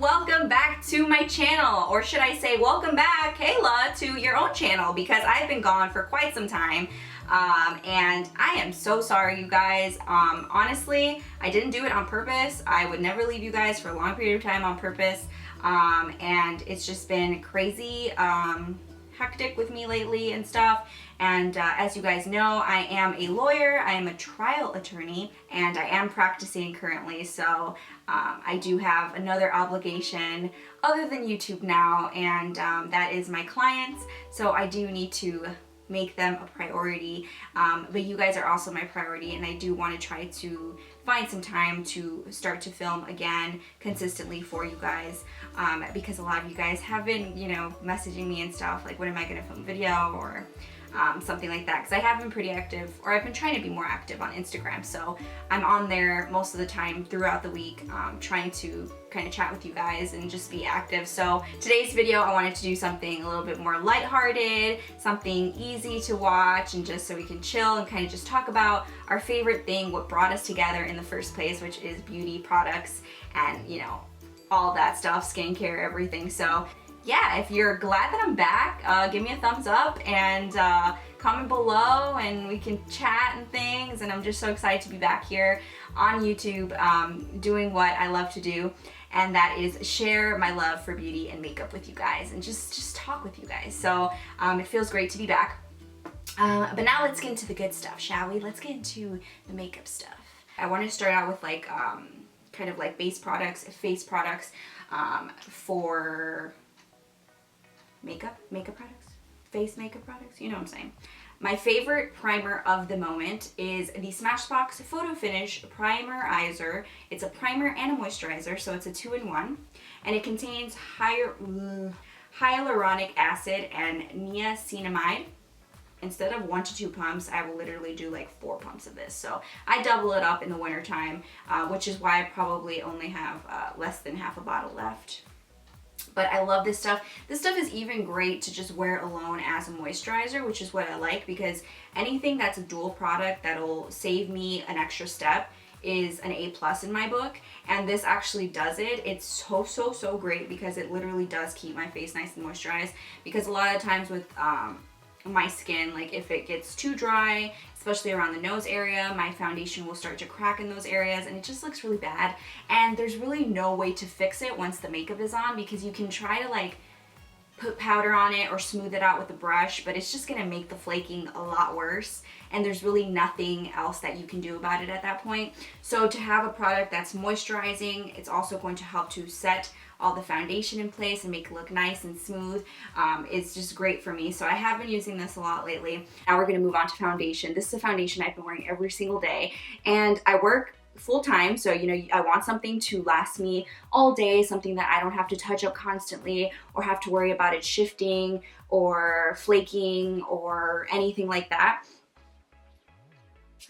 welcome back to my channel, or should I say welcome back, Kayla, to your own channel, because I've been gone for quite some time. And I am so sorry, you guys. Honestly, I didn't do it on purpose. I would never leave you guys for a long period of time on purpose. And it's just been crazy, hectic with me lately and stuff. And as you guys know, I am a lawyer, I am a trial attorney, and I am practicing currently, so I do have another obligation other than YouTube now, and that is my clients, so I do need to make them a priority, but you guys are also my priority, and I do want to try to find some time to start to film again consistently for you guys, because a lot of you guys have been, you know, messaging me and stuff, like when am I going to film a video, or something like that, because I have been pretty active, or I've been trying to be more active on Instagram, so I'm on there most of the time throughout the week, trying to kind of chat with you guys and just be active. So today's video, I wanted to do something a little bit more lighthearted, something easy to watch, and just so we can chill and kind of just talk about our favorite thing, what brought us together in the first place, which is beauty products and, you know, all that stuff, skincare, everything. So yeah, if you're glad that I'm back, give me a thumbs up and comment below, and we can chat and things. And I'm just so excited to be back here on YouTube, doing what I love to do, and that is share my love for beauty and makeup with you guys, and just talk with you guys. So it feels great to be back. But now let's get into the good stuff, shall we? Let's get into the makeup stuff. I want to start out with like kind of like base products, face products for makeup products, face makeup products, you know what I'm saying. My favorite primer of the moment is the Smashbox Photo Finish Primerizer. It's a primer and a moisturizer, so it's a 2-in-1, and it contains hyaluronic acid and niacinamide. Instead of 1 to 2 pumps, I will literally do like 4 pumps of this. So I double it up in the winter time, which is why I probably only have less than half a bottle left. But I love this stuff. This stuff is even great to just wear alone as a moisturizer, which is what I like, because anything that's a dual product that'll save me an extra step is an A+ in my book, and this actually does it. It's so great because it literally does keep my face nice and moisturized, because a lot of times with my skin, like if it gets too dry, especially around the nose area, my foundation will start to crack in those areas, and it just looks really bad. And there's really no way to fix it once the makeup is on, because you can try to like put powder on it or smooth it out with a brush, but it's just gonna make the flaking a lot worse, and there's really nothing else that you can do about it at that point. So to have a product that's moisturizing, it's also going to help to set all the foundation in place and make it look nice and smooth. It's just great for me. So I have been using this a lot lately. Now we're gonna move on to foundation. This is a foundation I've been wearing every single day, and I work full-time, so you know, I want something to last me all day, something that I don't have to touch up constantly or have to worry about it shifting or flaking or anything like that.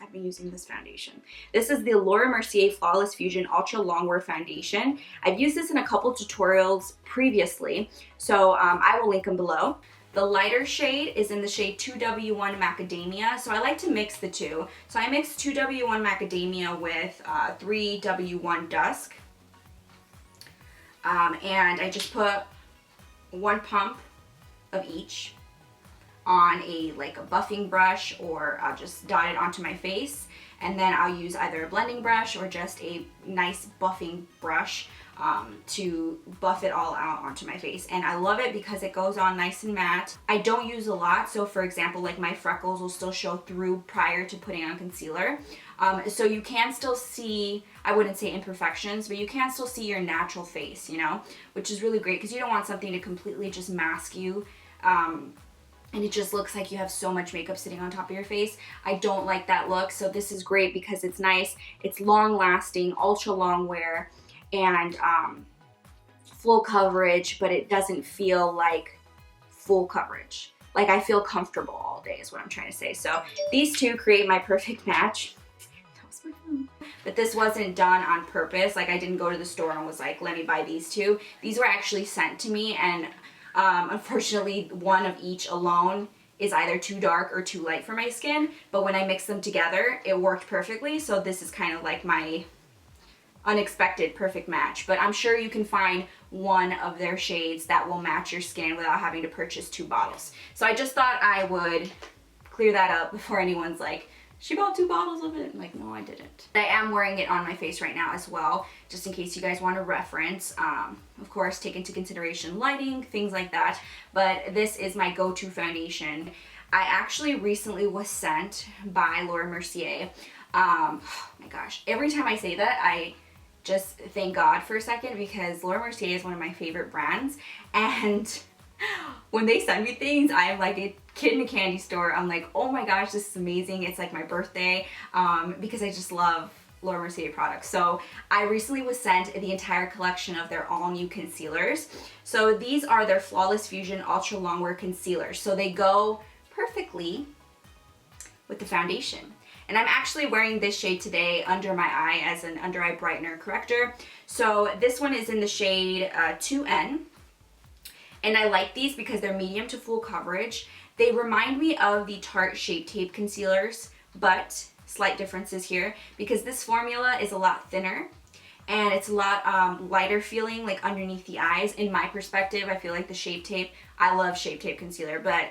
I've been using this foundation. This is the Laura Mercier Flawless Fusion Ultra Longwear Foundation. I've used this in a couple tutorials previously, so I will link them below. The lighter shade is in the shade 2W1 Macadamia, so I like to mix the two. So I mixed 2W1 Macadamia with 3W1 Dusk, and I just put 1 pump of each on a buffing brush, or I'll just dot it onto my face, and then I'll use either a blending brush or just a nice buffing brush to buff it all out onto my face. And I love it because it goes on nice and matte. I don't use a lot, so for example, like my freckles will still show through prior to putting on concealer, so you can still see, I wouldn't say imperfections, but you can still see your natural face, you know, which is really great, because you don't want something to completely just mask you, and it just looks like you have so much makeup sitting on top of your face. I don't like that look, so this is great because it's nice, it's long lasting, ultra long wear, and full coverage, but it doesn't feel like full coverage. Like, I feel comfortable all day is what I'm trying to say. So these two create my perfect match. That was my phone. But this wasn't done on purpose. Like, I didn't go to the store and was like, let me buy these two. These were actually sent to me, and unfortunately, one of each alone is either too dark or too light for my skin, but when I mix them together, it worked perfectly. So this is kind of like my unexpected perfect match, but I'm sure you can find one of their shades that will match your skin without having to purchase 2 bottles. So I just thought I would clear that up before anyone's like, she bought 2 bottles of it. I'm like, no, I didn't. I am wearing it on my face right now as well, just in case you guys want a reference. Of course, take into consideration lighting, things like that. But this is my go-to foundation. I actually recently was sent by Laura Mercier. Oh my gosh, every time I say that, I just thank God for a second, because Laura Mercier is one of my favorite brands. And when they send me things, I am like a kid in a candy store. I'm like, oh my gosh, this is amazing. It's like my birthday, because I just love Laura Mercier products. So I recently was sent the entire collection of their all new concealers. So these are their Flawless Fusion Ultra Longwear Concealers. So they go perfectly with the foundation. And I'm actually wearing this shade today under my eye as an under eye brightener corrector. So this one is in the shade 2N. And I like these because they're medium to full coverage. They remind me of the Tarte Shape Tape concealers, but slight differences here because this formula is a lot thinner and it's a lot lighter feeling, like underneath the eyes. In my perspective, I feel like the Shape Tape, I love Shape Tape concealer, but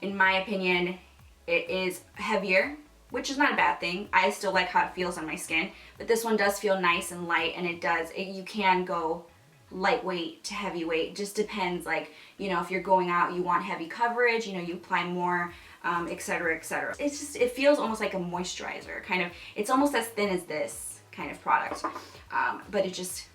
in my opinion, it is heavier, which is not a bad thing. I still like how it feels on my skin, but this one does feel nice and light, and you can go lightweight to heavyweight. It just depends, like, you know, if you're going out, you want heavy coverage, you know, you apply more, etc., etc. It's just, it feels almost like a moisturizer, kind of. It's almost as thin as this kind of product, but it just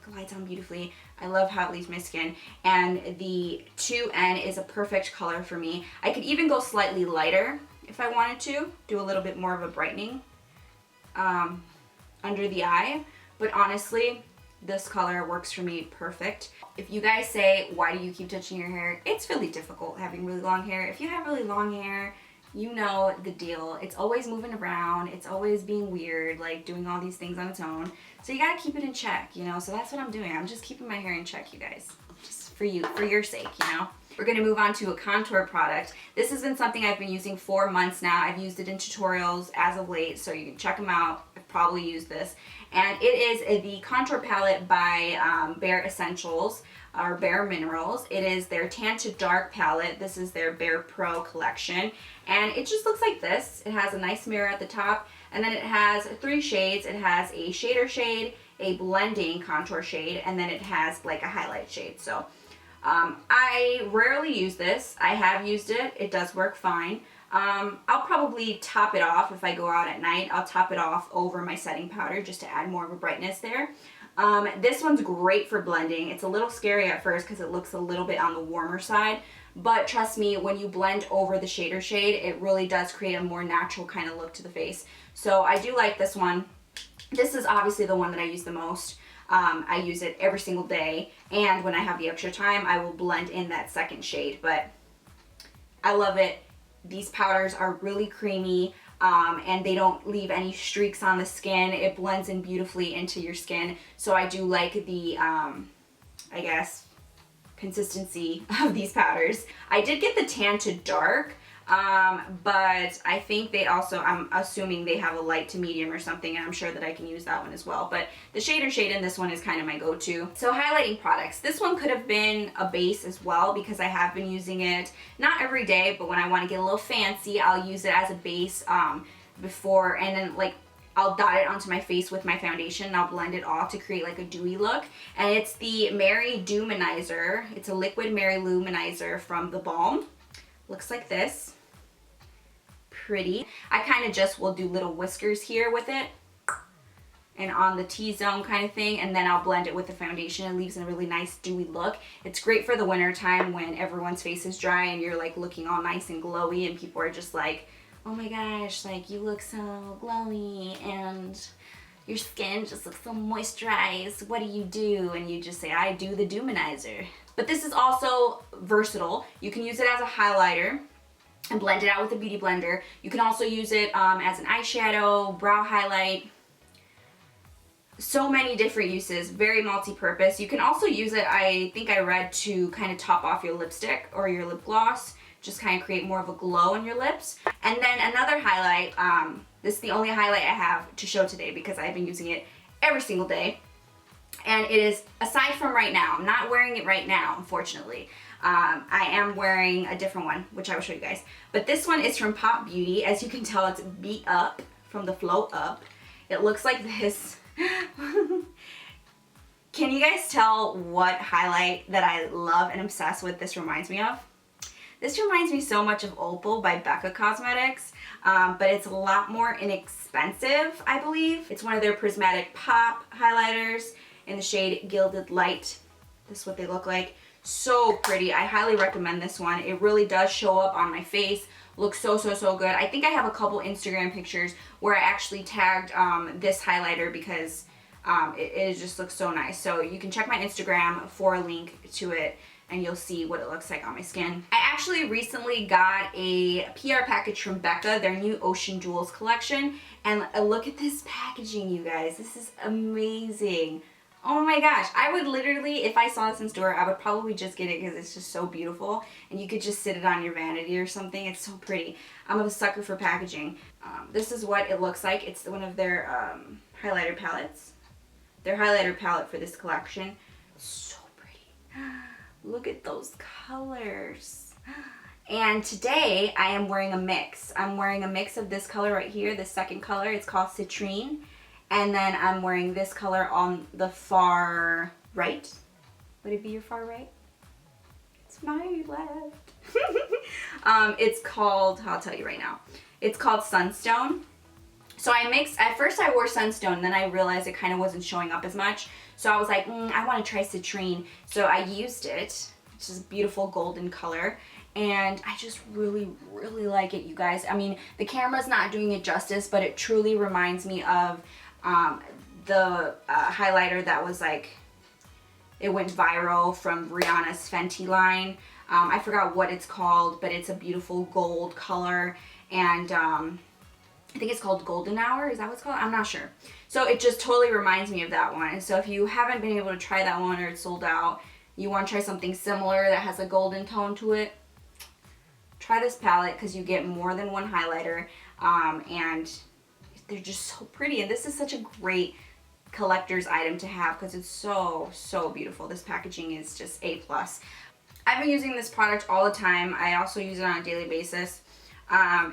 glides on beautifully. I love how it leaves my skin, and the 2N is a perfect color for me. I could even go slightly lighter if I wanted to, do a little bit more of a brightening under the eye, but honestly, this color works for me perfect. If you guys say, why do you keep touching your hair? It's really difficult having really long hair. If you have really long hair, you know the deal. It's always moving around. It's always being weird, like doing all these things on its own. So you gotta keep it in check, you know? So that's what I'm doing. I'm just keeping my hair in check, you guys. Just for you, for your sake, you know? We're gonna move on to a contour product. This has been something I've been using for months now. I've used it in tutorials as of late, so you can check them out. I've probably used this. And it is the contour palette by Bare Essentials, or Bare Minerals. It is their Tan to Dark palette. This is their Bare Pro collection. And it just looks like this. It has a nice mirror at the top, and then it has 3 shades. It has a shader shade, a blending contour shade, and then it has like a highlight shade. So I rarely use this. I have used it. It does work fine. I'll probably top it off if I go out at night. I'll top it off over my setting powder just to add more of a brightness there. This one's great for blending. It's a little scary at first because it looks a little bit on the warmer side, but trust me, when you blend over the shader shade, it really does create a more natural kind of look to the face. So I do like this one. This is obviously the one that I use the most. I use it every single day, and when I have the extra time, I will blend in that second shade, but I love it. These powders are really creamy, and they don't leave any streaks on the skin. It blends in beautifully into your skin, so I do like the, I guess, consistency of these powders. I did get the Tan to Dark, but I think they also, I'm assuming they have a light to medium or something, and I'm sure that I can use that one as well. But the shader shade in this one is kind of my go-to. So highlighting products. This one could have been a base as well because I have been using it, not every day, but when I want to get a little fancy, I'll use it as a base before, and then like I'll dot it onto my face with my foundation and I'll blend it all to create like a dewy look. And it's the Mary Luminizer. It's a liquid Mary Luminizer from The Balm. Looks like this. Pretty. I kind of just will do little whiskers here with it and on the T-zone kind of thing, and then I'll blend it with the foundation. It leaves a really nice dewy look. It's great for the winter time when everyone's face is dry and you're like looking all nice and glowy and people are just like, oh my gosh, like you look so glowy and your skin just looks so moisturized. What do you do? And you just say, I do the Luminizer. But this is also versatile. You can use it as a highlighter and blend it out with a beauty blender. You can also use it as an eyeshadow, brow highlight. So many different uses, very multi-purpose. You can also use it, I think I read, to kind of top off your lipstick or your lip gloss, just kind of create more of a glow on your lips. And then another highlight, this is the only highlight I have to show today because I've been using it every single day. And it is, aside from right now, I'm not wearing it right now, unfortunately. I am wearing a different one, which I will show you guys. But this one is from Pop Beauty. As you can tell, it's beat up from the flow up. It looks like this. Can you guys tell what highlight that I love and obsess with this reminds me of? This reminds me so much of Opal by Becca Cosmetics, but it's a lot more inexpensive, I believe. It's one of their Prismatic Pop highlighters in the shade Gilded Light. This is what they look like. So pretty. I highly recommend this one. It really does show up on my face. Looks so, so, so good. I think I have a couple Instagram pictures where I actually tagged this highlighter because it just looks so nice. So you can check my Instagram for a link to it and you'll see what it looks like on my skin. I actually recently got a PR package from Becca, their new Ocean Jewels collection. And look at this packaging, you guys. This is amazing. Oh my gosh, I would literally, if I saw this in store, I would probably just get it because it's just so beautiful. And you could just sit it on your vanity or something. It's so pretty. I'm a sucker for packaging. This is what it looks like. It's one of their highlighter palettes. Their highlighter palette for this collection. So pretty. Look at those colors. And today I am wearing a mix. I'm wearing a mix of this color right here, the second color. It's called Citrine. And then I'm wearing this color on the far right. Would it be your far right? It's my left. It's called, I'll tell you right now. It's called Sunstone. So I mixed, at first I wore Sunstone, then I realized it kind of wasn't showing up as much. So I was like, I want to try Citrine. So I used it. It's just a beautiful golden color. And I just really, really like it, you guys. I mean, the camera's not doing it justice, but it truly reminds me of the highlighter that was like, it went viral from Rihanna's Fenty line. I forgot what it's called, but it's a beautiful gold color. And I think it's called Golden Hour. Is that what it's called? I'm not sure. So it just totally reminds me of that one. And so if you haven't been able to try that one or it's sold out, you want to try something similar that has a golden tone to it, try this palette because you get more than one highlighter. And they're just so pretty. And this is such a great collector's item to have because it's so, so beautiful. This packaging is just A+. I've been using this product all the time. I also use it on a daily basis.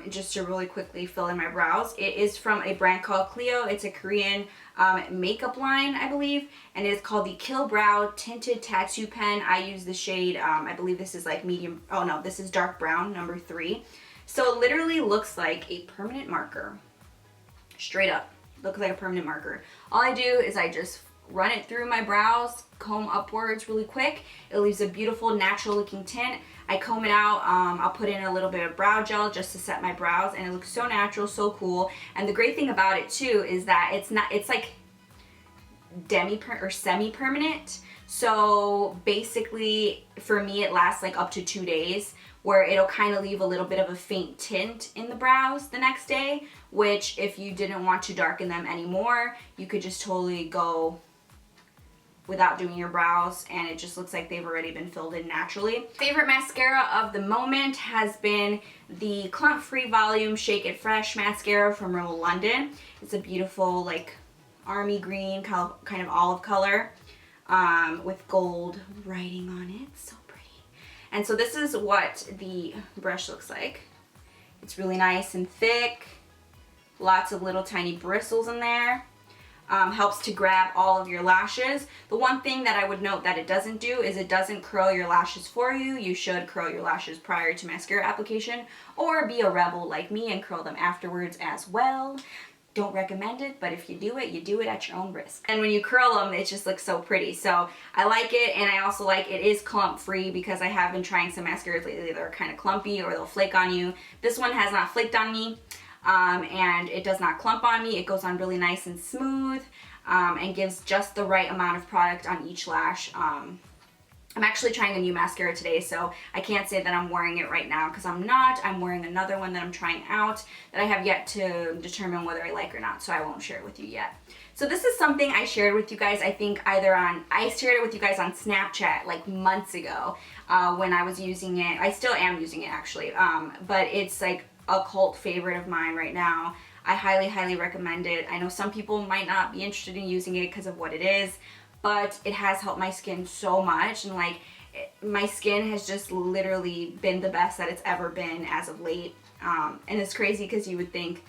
Just to really quickly fill in my brows. It is from a brand called Clio. It's a Korean makeup line, I believe, and it's called the Kill Brow Tinted Tattoo Pen. I use the shade, I believe this is like medium, oh no, this is dark brown, number 3. So it literally looks like a permanent marker. Straight up, looks like a permanent marker. All I do is I just run it through my brows, comb upwards really quick. It leaves a beautiful natural looking tint. I comb it out, I'll put in a little bit of brow gel just to set my brows, and it looks so natural, so cool. And the great thing about it too is that it's like semi-permanent. So basically for me it lasts like up to 2 days, where it'll kind of leave a little bit of a faint tint in the brows the next day, which if you didn't want to darken them anymore, you could just totally go without doing your brows, and it just looks like they've already been filled in naturally. Favorite mascara of the moment has been the Clump Free Volume Shake It Fresh mascara from Rimmel London. It's a beautiful like army green kind of olive color with gold writing on it. So pretty. And so this is what the brush looks like. It's really nice and thick, lots of little tiny bristles in there. Helps to grab all of your lashes. The one thing that I would note that it doesn't do is it doesn't curl your lashes for you. You should curl your lashes prior to mascara application, or be a rebel like me and curl them afterwards as well. Don't recommend it, but if you do it at your own risk. And when you curl them, it just looks so pretty. So I like it, and I also like it is clump free because I have been trying some mascaras lately that are kind of clumpy or they'll flake on you. This one has not flaked on me. And it does not clump on me. It goes on really nice and smooth, and gives just the right amount of product on each lash. I'm actually trying a new mascara today, so I can't say that I'm wearing it right now because I'm not. I'm wearing another one that I'm trying out that I have yet to determine whether I like or not, so I won't share it with you yet. So this is something I shared with you guys, I think I shared it with you guys on Snapchat like months ago when I was using it. I still am using it actually, but it's like a cult favorite of mine right now. I highly, highly recommend it. I know some people might not be interested in using it because of what it is, but it has helped my skin so much, and like my skin has just literally been the best that it's ever been as of late. And it's crazy because you would think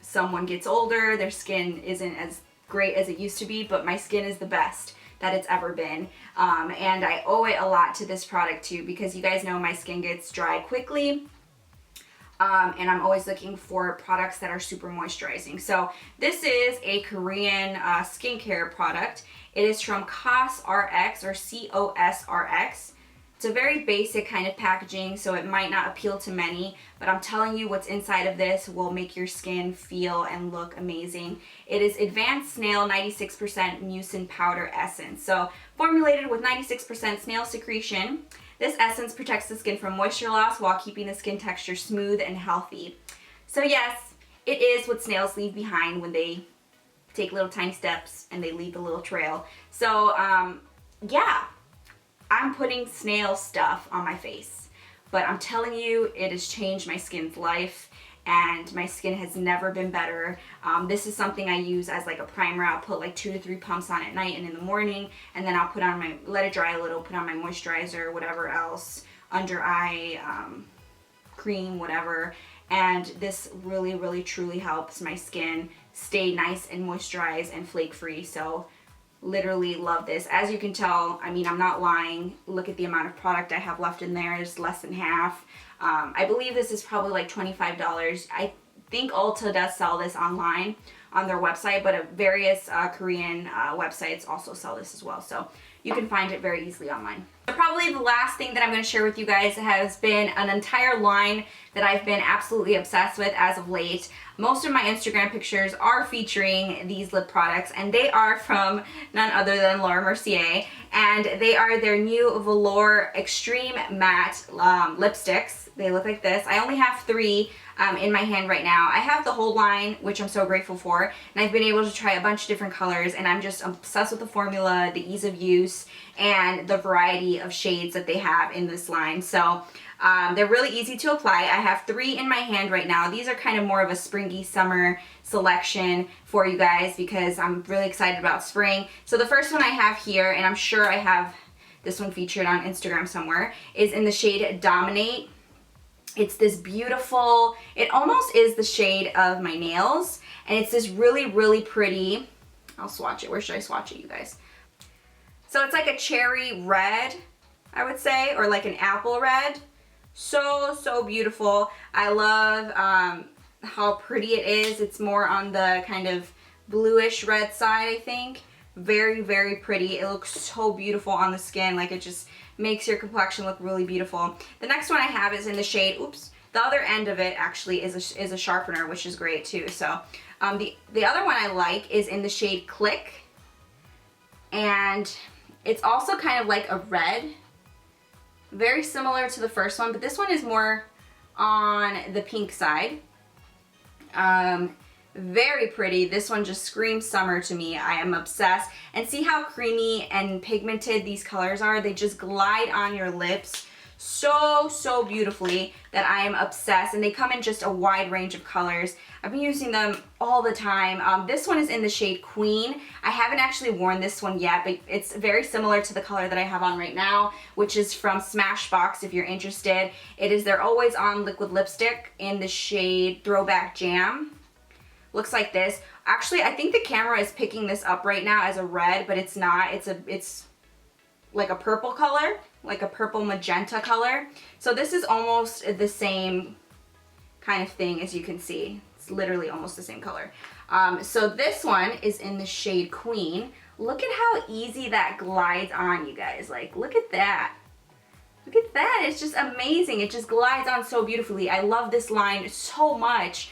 someone gets older, their skin isn't as great as it used to be, but my skin is the best that it's ever been. And I owe it a lot to this product too, because you guys know my skin gets dry quickly. And I'm always looking for products that are super moisturizing. So this is a Korean skincare product. It is from COSRX or COSRX. It's a very basic kind of packaging, so it might not appeal to many, but I'm telling you what's inside of this will make your skin feel and look amazing. It is Advanced Snail 96% Mucin Powder Essence. So formulated with 96% snail secretion, this essence protects the skin from moisture loss while keeping the skin texture smooth and healthy. So yes, it is what snails leave behind when they take little tiny steps and they leave a little trail. So yeah, I'm putting snail stuff on my face, but I'm telling you, it has changed my skin's life, and my skin has never been better. This is something I use as like a primer. I'll put like 2 to 3 pumps on at night and in the morning, and then I'll put on my, let it dry a little, put on my moisturizer, whatever else, under eye cream, whatever. And this really, really, truly helps my skin stay nice and moisturized and flake free. So literally love this. As you can tell, I mean, I'm not lying. Look at the amount of product I have left in there. It's less than half. I believe this is probably like $25. I think Ulta does sell this online on their website, but various Korean websites also sell this as well. So you can find it very easily online. But probably the last thing that I'm going to share with you guys has been an entire line that I've been absolutely obsessed with as of late. Most of my Instagram pictures are featuring these lip products, and they are from none other than Laura Mercier, and they are their new Velour Extreme Matte lipsticks. They look like this. I only have 3 in my hand right now. I have the whole line, which I'm so grateful for, and I've been able to try a bunch of different colors, and I'm just obsessed with the formula, the ease of use, and the variety of shades that they have in this line. So they're really easy to apply. I have 3 in my hand right now. These are kind of more of a springy summer selection for you guys because I'm really excited about spring. So the first one I have here, and I'm sure I have this one featured on Instagram somewhere, is in the shade Dominate. It's this beautiful, it almost is the shade of my nails, and it's this really, really pretty, I'll swatch it. Where should I swatch it, you guys? So it's like a cherry red, I would say, or like an apple red. So, so beautiful. I love how pretty it is. It's more on the kind of bluish red side, I think. Very, very pretty. It looks so beautiful on the skin. Like, it just makes your complexion look really beautiful. The next one I have is in the shade, oops, the other end of it actually is a sharpener, which is great too. So the other one I like is in the shade Click, and it's also kind of like a red, very similar to the first one, but this one is more on the pink side. Very pretty. This one just screams summer to me. I am obsessed. And see how creamy and pigmented these colors are? They just glide on your lips so, so beautifully that I am obsessed. And they come in just a wide range of colors. I've been using them all the time. This one is in the shade Queen. I haven't actually worn this one yet, but it's very similar to the color that I have on right now, which is from Smashbox if you're interested. It is their always on liquid lipstick in the shade Throwback Jam. Looks like this. Actually, I think the camera is picking this up right now as a red, but it's not. It's like a purple color, like a purple magenta color. So this is almost the same kind of thing, as you can see. It's literally almost the same color. So this one is in the shade Queen. Look at how easy that glides on, you guys. Like, look at that. Look at that. It's just amazing. It just glides on so beautifully. I love this line so much.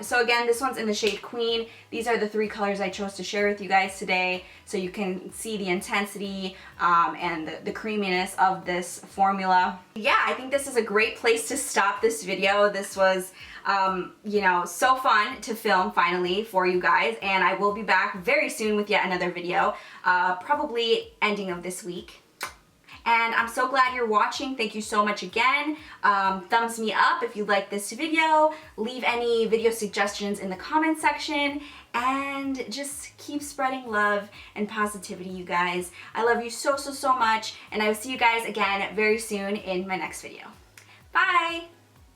So again, this one's in the shade Queen. These are the 3 colors I chose to share with you guys today, so you can see the intensity and the creaminess of this formula. Yeah, I think this is a great place to stop this video. This was, you know, so fun to film finally for you guys, and I will be back very soon with yet another video, probably ending of this week. And I'm so glad you're watching. Thank you so much again. Thumbs me up if you like this video. Leave any video suggestions in the comment section. And just keep spreading love and positivity, you guys. I love you so, so, so much. And I will see you guys again very soon in my next video. Bye!